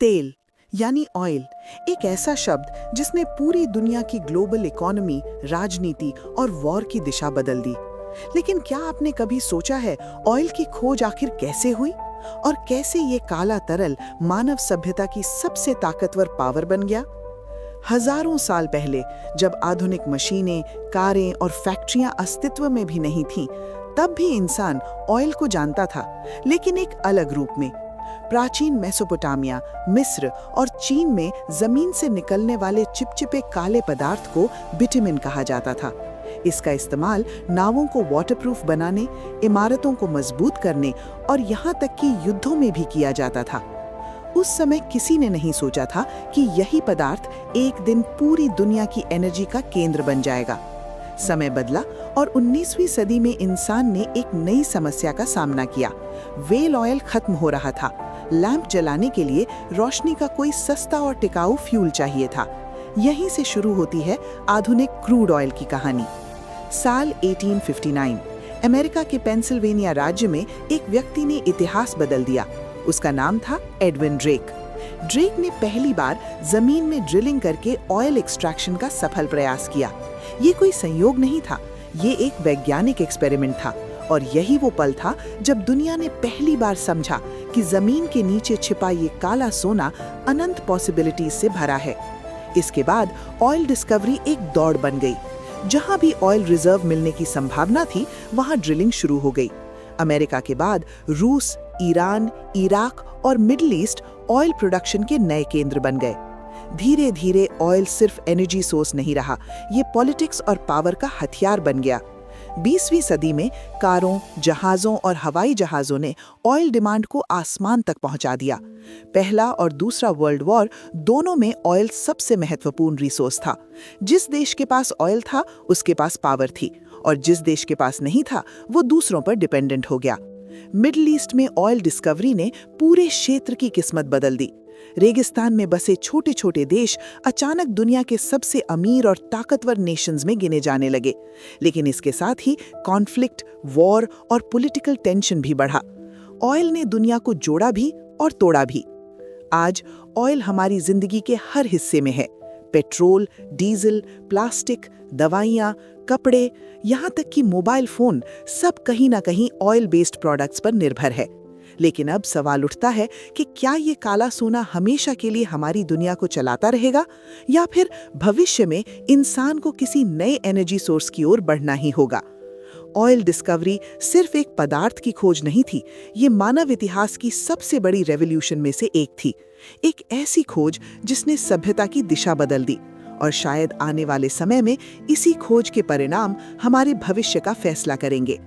तेल यानी ऑयल, एक ऐसा शब्द जिसने पूरी दुनिया की ग्लोबल इकोनॉमी, राजनीति और वॉर की दिशा बदल दी। लेकिन क्या आपने कभी सोचा है ऑयल की खोज आखिर कैसे हुई और कैसे ये काला तरल मानव सभ्यता की सबसे ताकतवर पावर बन गया? हजारों साल पहले, जब आधुनिक मशीनें, कारें और फैक्ट्रियां अस्तित्व में भी नहीं थीं, तब भी इंसान ऑयल को जानता था, लेकिन एक अलग रूप में। प्राचीन मेसोपोटामिया, मिस्र और चीन में जमीन से निकलने वाले चिपचिपे काले पदार्थ को बिटुमेन कहा जाता था। इसका इस्तेमाल नावों को वाटरप्रूफ बनाने, इमारतों को मजबूत करने और यहाँ तक कि युद्धों में भी किया जाता था। उस समय किसी ने नहीं सोचा था कि यही पदार्थ एक दिन पूरी दुनिया की एनर्जी का केंद्र बन जाएगा। समय बदला और 19वीं सदी में इंसान ने एक नई समस्या का सामना किया। व्हेल ऑयल खत्म हो रहा था। लैंप जलाने के लिए रोशनी का कोई सस्ता और टिकाऊ फ्यूल चाहिए था। यहीं से शुरू होती है आधुनिक क्रूड ऑयल की कहानी। साल 1859, अमेरिका के पेंसिल्वेनिया राज्य में एक व्यक्ति ने इतिहास बदल दिया। उसका नाम था एडविन ड्रेक। ड्रेक ने पहली बार जमीन में ड्रिलिंग करके ऑयल एक्सट्रैक्शन का सफल प्रयास किया। ये कोई संयोग नहीं था, ये एक वैज्ञानिक एक्सपेरिमेंट था। और यही वो पल था जब दुनिया ने पहली बार समझा कि जमीन के नीचे छिपा ये काला सोना अनंत पॉसिबिलिटीज से भरा है। इसके बाद ऑयल डिस्कवरी एक दौड़ बन गई। जहां भी ऑयल रिजर्व मिलने की संभावना थी, वहां ड्रिलिंग शुरू हो गई। अमेरिका के बाद रूस, ईरान, इराक और मिडिल ईस्ट ऑयल प्रोडक्शन के नए केंद्र बन गए। धीरे धीरे ऑयल सिर्फ एनर्जी सोर्स नहीं रहा, ये पॉलिटिक्स और पावर का हथियार बन गया। 20वीं सदी में कारों, जहाजों और हवाई जहाजों ने ऑयल डिमांड को आसमान तक पहुंचा दिया। पहला और दूसरा वर्ल्ड वॉर दोनों में ऑयल सबसे महत्वपूर्ण रिसोर्स था। जिस देश के पास ऑयल था, उसके पास पावर थी, और जिस देश के पास नहीं था, वो दूसरों पर डिपेंडेंट हो गया। मिडिल ईस्ट में ऑयल डिस्कवरी ने पूरे क्षेत्र की किस्मत बदल दी। रेगिस्तान में बसे छोटे छोटे देश अचानक दुनिया के सबसे अमीर और ताकतवर नेशंस में गिने जाने लगे। लेकिन इसके साथ ही कॉन्फ्लिक्ट, वॉर और पॉलिटिकल टेंशन भी बढ़ा। ऑयल ने दुनिया को जोड़ा भी और तोड़ा भी। आज ऑयल हमारी जिंदगी के हर हिस्से में है। पेट्रोल, डीजल, प्लास्टिक, दवाइयाँ, कपड़े, यहाँ तक कि मोबाइल फोन, सब कहीं ना कहीं ऑयल बेस्ड प्रोडक्ट्स पर निर्भर है। लेकिन अब सवाल उठता है कि क्या ये काला सोना हमेशा के लिए हमारी दुनिया को चलाता रहेगा, या फिर भविष्य में इंसान को किसी नए एनर्जी सोर्स की ओर बढ़ना ही होगा? ऑयल डिस्कवरी सिर्फ एक पदार्थ की खोज नहीं थी, ये मानव इतिहास की सबसे बड़ी रेवोल्यूशन में से एक थी। एक ऐसी खोज जिसने सभ्यता की दिशा बदल दी, और शायद आने वाले समय में इसी खोज के परिणाम हमारे भविष्य का फैसला करेंगे।